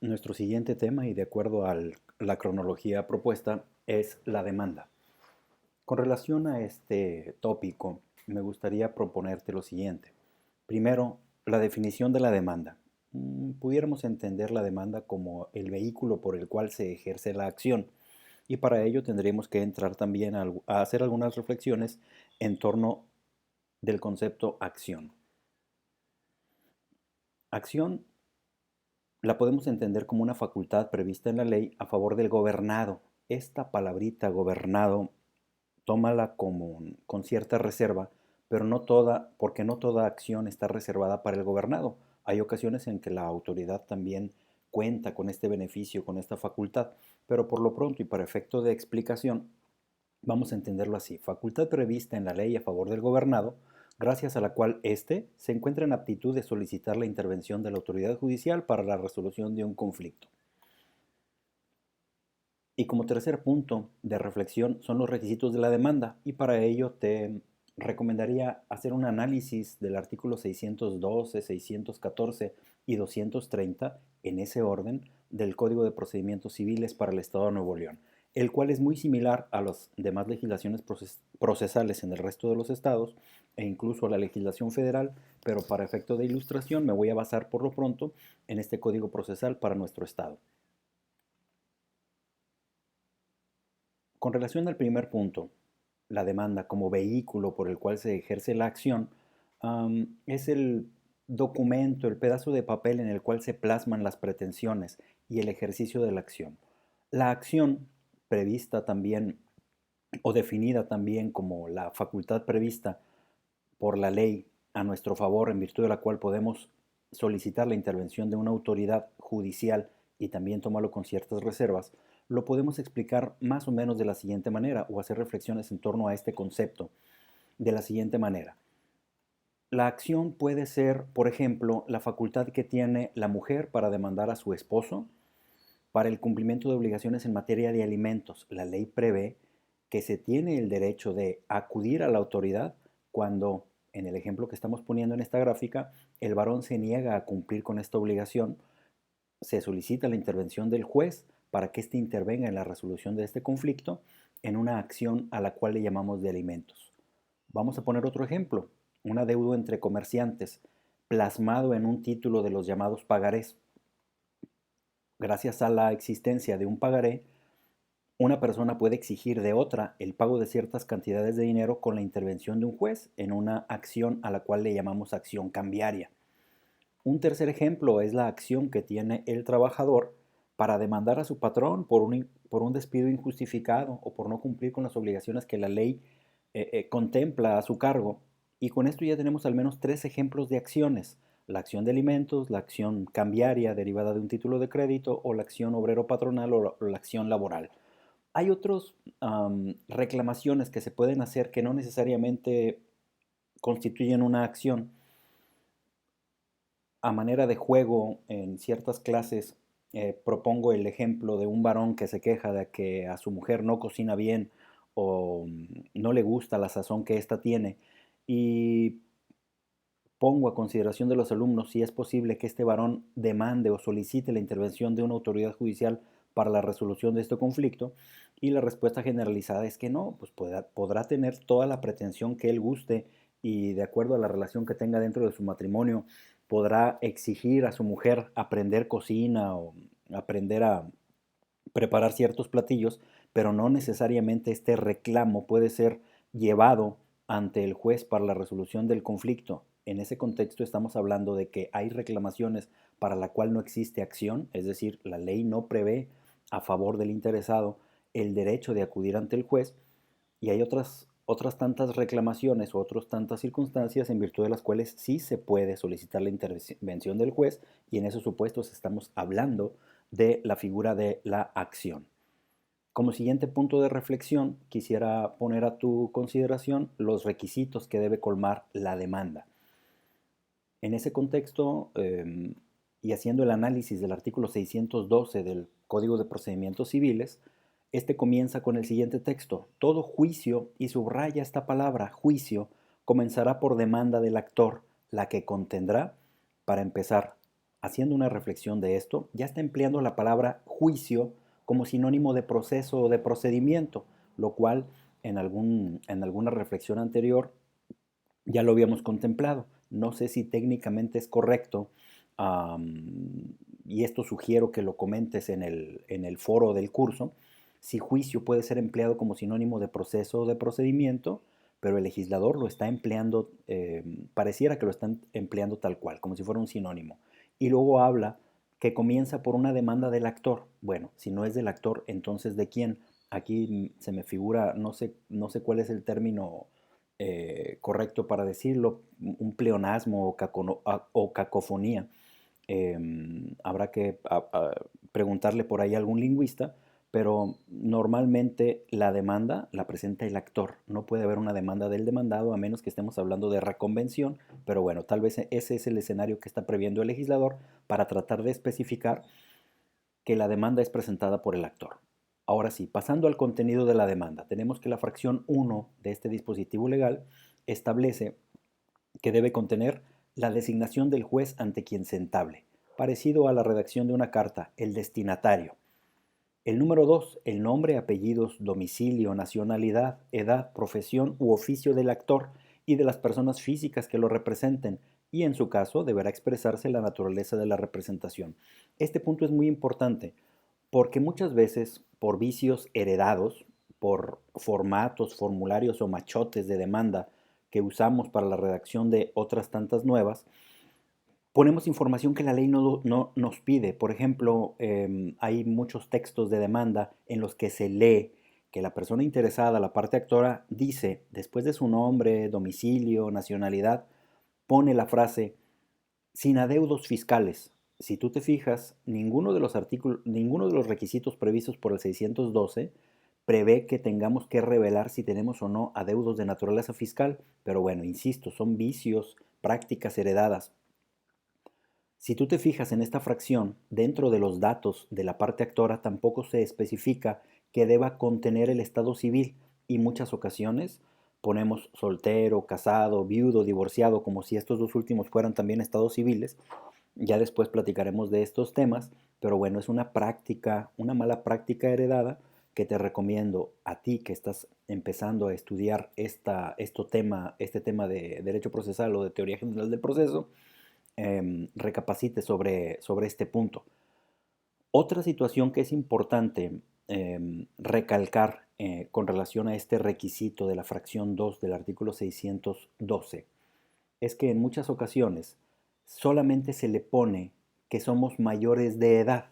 Nuestro siguiente tema, y de acuerdo a la cronología propuesta, es la demanda. Con relación a este tópico, me gustaría proponerte lo siguiente. Primero, la definición de la demanda. Pudiéramos entender la demanda como el vehículo por el cual se ejerce la acción, y para ello tendremos que entrar también a hacer algunas reflexiones en torno del concepto acción. Acción la podemos entender como una facultad prevista en la ley a favor del gobernado. Esta palabrita gobernado, tómala como con cierta reserva, pero no toda, porque no toda acción está reservada para el gobernado. Hay ocasiones en que la autoridad también cuenta con este beneficio, con esta facultad, pero por lo pronto y para efecto de explicación, vamos a entenderlo así: facultad prevista en la ley a favor del gobernado, gracias a la cual éste se encuentra en aptitud de solicitar la intervención de la autoridad judicial para la resolución de un conflicto. Y como tercer punto de reflexión son los requisitos de la demanda, y para ello te recomendaría hacer un análisis del artículo 612, 614 y 230 en ese orden del Código de Procedimientos Civiles para el Estado de Nuevo León, el cual es muy similar a las demás legislaciones procesales en el resto de los estados e incluso a la legislación federal, pero para efecto de ilustración me voy a basar por lo pronto en este Código Procesal para nuestro estado. Con relación al primer punto, la demanda como vehículo por el cual se ejerce la acción, es el documento, el pedazo de papel en el cual se plasman las pretensiones y el ejercicio de la acción. La acción prevista también o definida también como la facultad prevista por la ley a nuestro favor, en virtud de la cual podemos solicitar la intervención de una autoridad judicial y también tomarlo con ciertas reservas, lo podemos explicar más o menos de la siguiente manera o hacer reflexiones en torno a este concepto de la siguiente manera. La acción puede ser, por ejemplo, la facultad que tiene la mujer para demandar a su esposo para el cumplimiento de obligaciones en materia de alimentos. La ley prevé que se tiene el derecho de acudir a la autoridad cuando, en el ejemplo que estamos poniendo en esta gráfica, el varón se niega a cumplir con esta obligación. Se solicita la intervención del juez para que éste intervenga en la resolución de este conflicto en una acción a la cual le llamamos de alimentos. Vamos a poner otro ejemplo: un adeudo entre comerciantes plasmado en un título de los llamados pagarés. Gracias a la existencia de un pagaré, una persona puede exigir de otra el pago de ciertas cantidades de dinero con la intervención de un juez en una acción a la cual le llamamos acción cambiaria. Un tercer ejemplo es la acción que tiene el trabajador para demandar a su patrón por un despido injustificado o por no cumplir con las obligaciones que la ley contempla a su cargo. Y con esto ya tenemos al menos tres ejemplos de acciones: la acción de alimentos, la acción cambiaria derivada de un título de crédito o la acción obrero-patronal o la acción laboral. Hay otras reclamaciones que se pueden hacer que no necesariamente constituyen una acción. A manera de juego, en ciertas clases propongo el ejemplo de un varón que se queja de que a su mujer no cocina bien o no le gusta la sazón que ésta tiene, y pongo a consideración de los alumnos si es posible que este varón demande o solicite la intervención de una autoridad judicial para la resolución de este conflicto, y la respuesta generalizada es que no, pues podrá tener toda la pretensión que él guste y de acuerdo a la relación que tenga dentro de su matrimonio, podrá exigir a su mujer aprender cocina o aprender a preparar ciertos platillos, pero no necesariamente este reclamo puede ser llevado ante el juez para la resolución del conflicto. En ese contexto estamos hablando de que hay reclamaciones para la cual no existe acción, es decir, la ley no prevé a favor del interesado el derecho de acudir ante el juez, y hay otras tantas reclamaciones o otras tantas circunstancias en virtud de las cuales sí se puede solicitar la intervención del juez, y en esos supuestos estamos hablando de la figura de la acción. Como siguiente punto de reflexión, quisiera poner a tu consideración los requisitos que debe colmar la demanda. En ese contexto, y haciendo el análisis del artículo 612 del Código de Procedimientos Civiles, este comienza con el siguiente texto: todo juicio, y subraya esta palabra, juicio, comenzará por demanda del actor, la que contendrá, para empezar, haciendo una reflexión de esto, ya está empleando la palabra juicio como sinónimo de proceso o de procedimiento, lo cual en alguna reflexión anterior ya lo habíamos contemplado. No sé si técnicamente es correcto, y esto sugiero que lo comentes en el foro del curso, si juicio puede ser empleado como sinónimo de proceso o de procedimiento, pero el legislador lo está empleando, pareciera que lo están empleando tal cual, como si fuera un sinónimo. Y luego habla que comienza por una demanda del actor. Bueno, si no es del actor, entonces ¿de quién? Aquí se me figura, no sé cuál es el término correcto para decirlo, un pleonasmo o cacofonía. Habrá que preguntarle por ahí a algún lingüista, pero normalmente la demanda la presenta el actor. No puede haber una demanda del demandado a menos que estemos hablando de reconvención, pero bueno, tal vez ese es el escenario que está previendo el legislador para tratar de especificar que la demanda es presentada por el actor. Ahora sí, pasando al contenido de la demanda, tenemos que la fracción 1 de este dispositivo legal establece que debe contener la designación del juez ante quien se entable, parecido a la redacción de una carta, el destinatario. El número 2, el nombre, apellidos, domicilio, nacionalidad, edad, profesión u oficio del actor y de las personas físicas que lo representen, y en su caso deberá expresarse la naturaleza de la representación. Este punto es muy importante porque muchas veces por vicios heredados, por formatos, formularios o machotes de demanda que usamos para la redacción de otras tantas nuevas, ponemos información que la ley no nos pide. Por ejemplo, hay muchos textos de demanda en los que se lee que la persona interesada, la parte actora, dice, después de su nombre, domicilio, nacionalidad, pone la frase sin adeudos fiscales. Si tú te fijas, ninguno de los requisitos previstos por el 612 prevé que tengamos que revelar si tenemos o no adeudos de naturaleza fiscal, pero bueno, insisto, son vicios, prácticas heredadas. Si tú te fijas en esta fracción, dentro de los datos de la parte actora tampoco se especifica que deba contener el estado civil y muchas ocasiones ponemos soltero, casado, viudo, divorciado, como si estos dos últimos fueran también estados civiles. Ya después platicaremos de estos temas, pero bueno, es una práctica, una mala práctica heredada que te recomiendo a ti que estás empezando a estudiar este tema de derecho procesal o de teoría general del proceso, recapacite sobre este punto. Otra situación que es importante recalcar con relación a este requisito de la fracción 2 del artículo 612 es que en muchas ocasiones solamente se le pone que somos mayores de edad.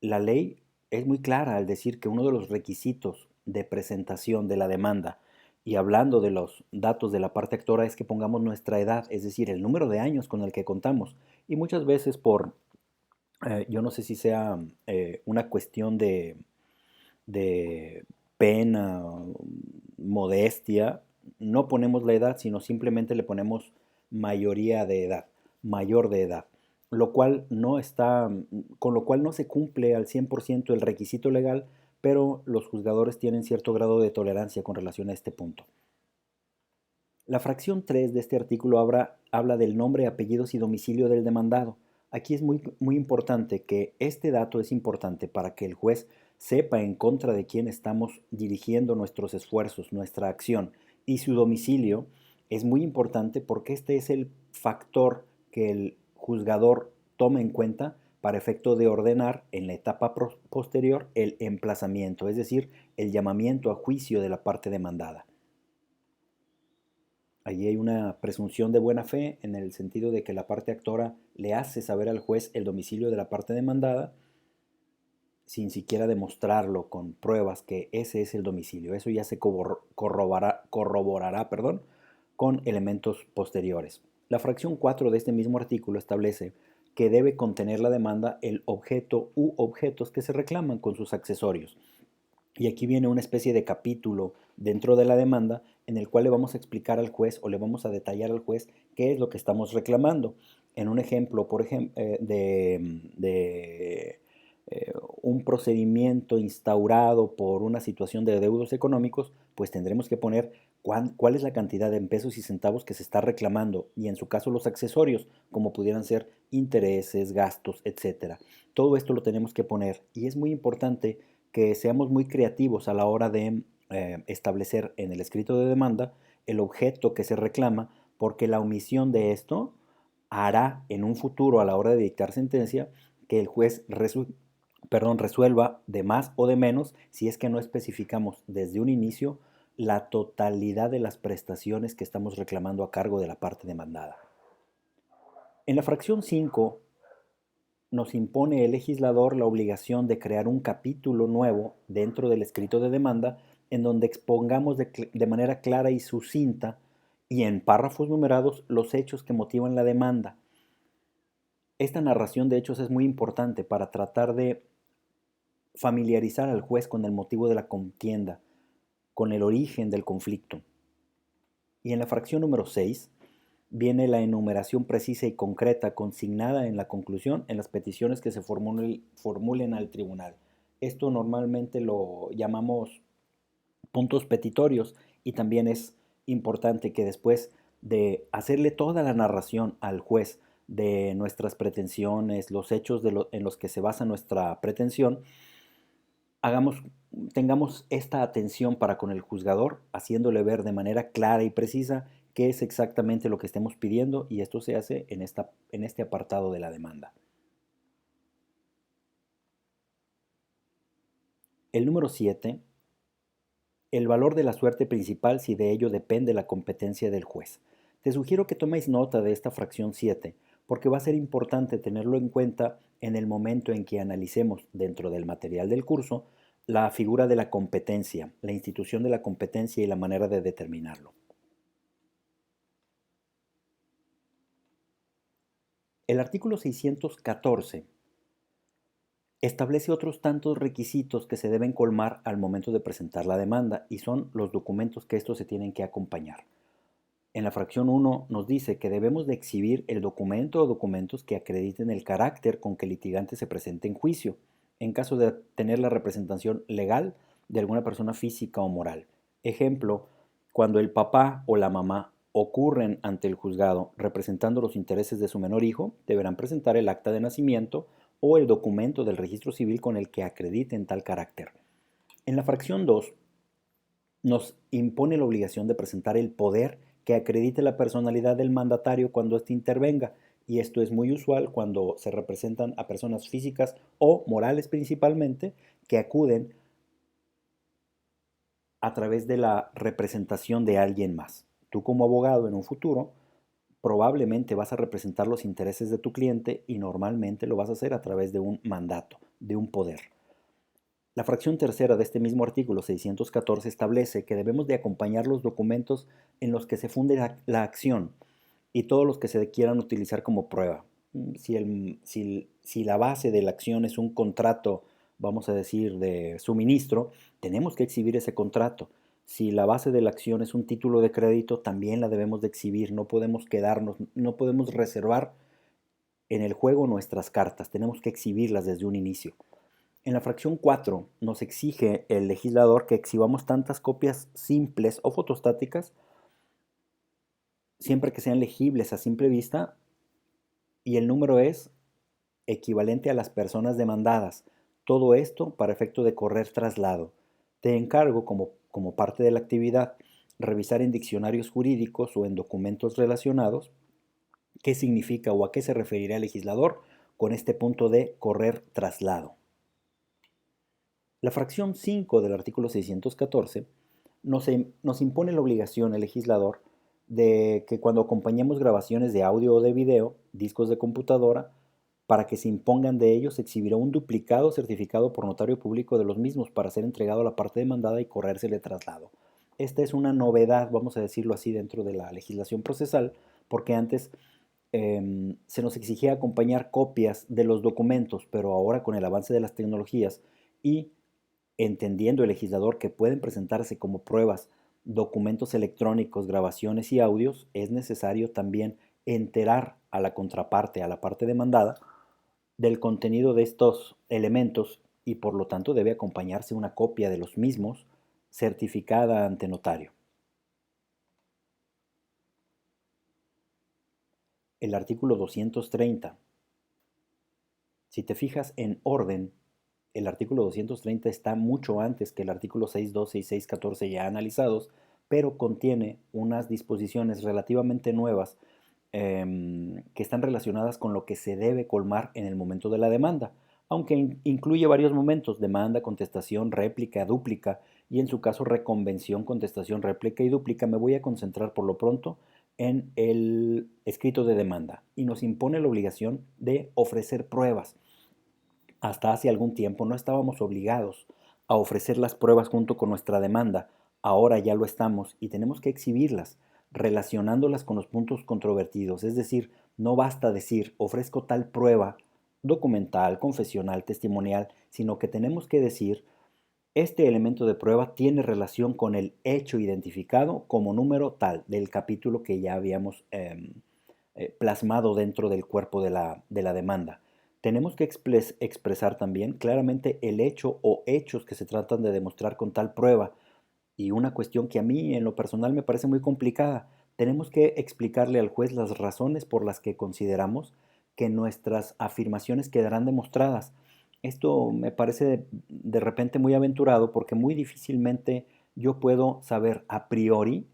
La ley es muy clara al decir que uno de los requisitos de presentación de la demanda y hablando de los datos de la parte actora es que pongamos nuestra edad, es decir, el número de años con el que contamos. Y muchas veces yo no sé si sea una cuestión de pena, modestia, no ponemos la edad, sino simplemente le ponemos mayoría de edad, mayor de edad, lo cual no está, con lo cual no se cumple al 100% el requisito legal, pero los juzgadores tienen cierto grado de tolerancia con relación a este punto. La fracción 3 de este artículo habla del nombre, apellidos y domicilio del demandado. Aquí es muy importante que este dato es importante para que el juez sepa en contra de quién estamos dirigiendo nuestros esfuerzos, nuestra acción. Y su domicilio es muy importante porque este es el factor que el juzgador toma en cuenta para efecto de ordenar en la etapa posterior el emplazamiento, es decir, el llamamiento a juicio de la parte demandada. Allí hay una presunción de buena fe en el sentido de que la parte actora le hace saber al juez el domicilio de la parte demandada sin siquiera demostrarlo con pruebas que ese es el domicilio. Eso ya se corroborará, perdón, con elementos posteriores. La fracción 4 de este mismo artículo establece que debe contener la demanda el objeto u objetos que se reclaman con sus accesorios. Y aquí viene una especie de capítulo dentro de la demanda en el cual le vamos a explicar al juez o le vamos a detallar al juez qué es lo que estamos reclamando. En un ejemplo, por ejemplo, un procedimiento instaurado por una situación de adeudos económicos, pues tendremos que poner cuál es la cantidad en pesos y centavos que se está reclamando y en su caso los accesorios, como pudieran ser intereses, gastos, etcétera. Todo esto lo tenemos que poner y es muy importante que seamos muy creativos a la hora de establecer en el escrito de demanda el objeto que se reclama, porque la omisión de esto hará en un futuro a la hora de dictar sentencia que el juez resuelva de más o de menos si es que no especificamos desde un inicio la totalidad de las prestaciones que estamos reclamando a cargo de la parte demandada. En la fracción 5 nos impone el legislador la obligación de crear un capítulo nuevo dentro del escrito de demanda en donde expongamos de manera clara y sucinta y en párrafos numerados los hechos que motivan la demanda. Esta narración de hechos es muy importante para tratar de familiarizar al juez con el motivo de la contienda, con el origen del conflicto. Y en la fracción número 6 viene la enumeración precisa y concreta consignada en la conclusión en las peticiones que se formulen al tribunal. Esto normalmente lo llamamos puntos petitorios y también es importante que después de hacerle toda la narración al juez de nuestras pretensiones, los hechos en los que se basa nuestra pretensión, hagamos, tengamos esta atención para con el juzgador, haciéndole ver de manera clara y precisa qué es exactamente lo que estemos pidiendo y esto se hace en este apartado de la demanda. El número 7, el valor de la suerte principal si de ello depende la competencia del juez. Te sugiero que toméis nota de esta fracción 7 porque va a ser importante tenerlo en cuenta en el momento en que analicemos dentro del material del curso la figura de la competencia, la institución de la competencia y la manera de determinarlo. El artículo 614 establece otros tantos requisitos que se deben colmar al momento de presentar la demanda y son los documentos que estos se tienen que acompañar. En la fracción 1 nos dice que debemos de exhibir el documento o documentos que acrediten el carácter con que el litigante se presente en juicio, en caso de tener la representación legal de alguna persona física o moral. Ejemplo, cuando el papá o la mamá ocurren ante el juzgado representando los intereses de su menor hijo, deberán presentar el acta de nacimiento o el documento del registro civil con el que acrediten tal carácter. En la fracción 2 nos impone la obligación de presentar el poder que acredite la personalidad del mandatario cuando éste intervenga, y esto es muy usual cuando se representan a personas físicas o morales principalmente que acuden a través de la representación de alguien más. Tú como abogado en un futuro probablemente vas a representar los intereses de tu cliente y normalmente lo vas a hacer a través de un mandato, de un poder. La fracción tercera de este mismo artículo 614 establece que debemos de acompañar los documentos en los que se funde la acción y todos los que se quieran utilizar como prueba. Si la base de la acción es un contrato, vamos a decir, de suministro, tenemos que exhibir ese contrato. Si la base de la acción es un título de crédito, también la debemos de exhibir. No podemos quedarnos, no podemos reservar en el juego nuestras cartas, tenemos que exhibirlas desde un inicio. En la fracción 4 nos exige el legislador que exhibamos tantas copias simples o fotostáticas, siempre que sean legibles a simple vista, y el número es equivalente a las personas demandadas. Todo esto para efecto de correr traslado. Te encargo, como parte de la actividad, revisar en diccionarios jurídicos o en documentos relacionados qué significa o a qué se referirá el legislador con este punto de correr traslado. La fracción 5 del artículo 614 nos impone la obligación al legislador de que cuando acompañemos grabaciones de audio o de video, discos de computadora, para que se impongan de ellos, se exhibirá un duplicado certificado por notario público de los mismos para ser entregado a la parte demandada y corrérsele traslado. Esta es una novedad, vamos a decirlo así, dentro de la legislación procesal, porque antes se nos exigía acompañar copias de los documentos, pero ahora con el avance de las tecnologías y entendiendo el legislador que pueden presentarse como pruebas documentos electrónicos, grabaciones y audios, es necesario también enterar a la contraparte, a la parte demandada, del contenido de estos elementos y por lo tanto debe acompañarse una copia de los mismos certificada ante notario. el artículo 230. Si te fijas en orden, el artículo 230 está mucho antes que el artículo 612 y 614 ya analizados, pero contiene unas disposiciones relativamente nuevas que están relacionadas con lo que se debe colmar en el momento de la demanda, aunque incluye varios momentos: demanda, contestación, réplica, dúplica y en su caso reconvención, contestación, réplica y dúplica. Me voy a concentrar por lo pronto en el escrito de demanda y nos impone la obligación de ofrecer pruebas. Hasta hace algún tiempo no estábamos obligados a ofrecer las pruebas junto con nuestra demanda. Ahora ya lo estamos y tenemos que exhibirlas, relacionándolas con los puntos controvertidos. Es decir, no basta decir ofrezco tal prueba documental, confesional, testimonial, sino que tenemos que decir este elemento de prueba tiene relación con el hecho identificado como número tal del capítulo que ya habíamos plasmado dentro del cuerpo de la demanda. Tenemos que expresar también claramente el hecho o hechos que se tratan de demostrar con tal prueba. Y una cuestión que a mí en lo personal me parece muy complicada: tenemos que explicarle al juez las razones por las que consideramos que nuestras afirmaciones quedarán demostradas. Esto me parece de repente muy aventurado, porque muy difícilmente yo puedo saber a priori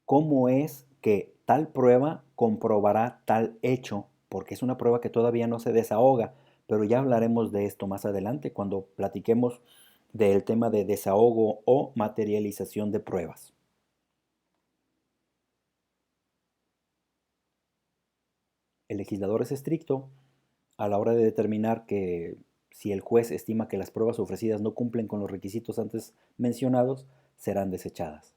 cómo es que tal prueba comprobará tal hecho, porque es una prueba que todavía no se desahoga, pero ya hablaremos de esto más adelante cuando platiquemos del tema de desahogo o materialización de pruebas. El legislador es estricto a la hora de determinar que si el juez estima que las pruebas ofrecidas no cumplen con los requisitos antes mencionados, serán desechadas.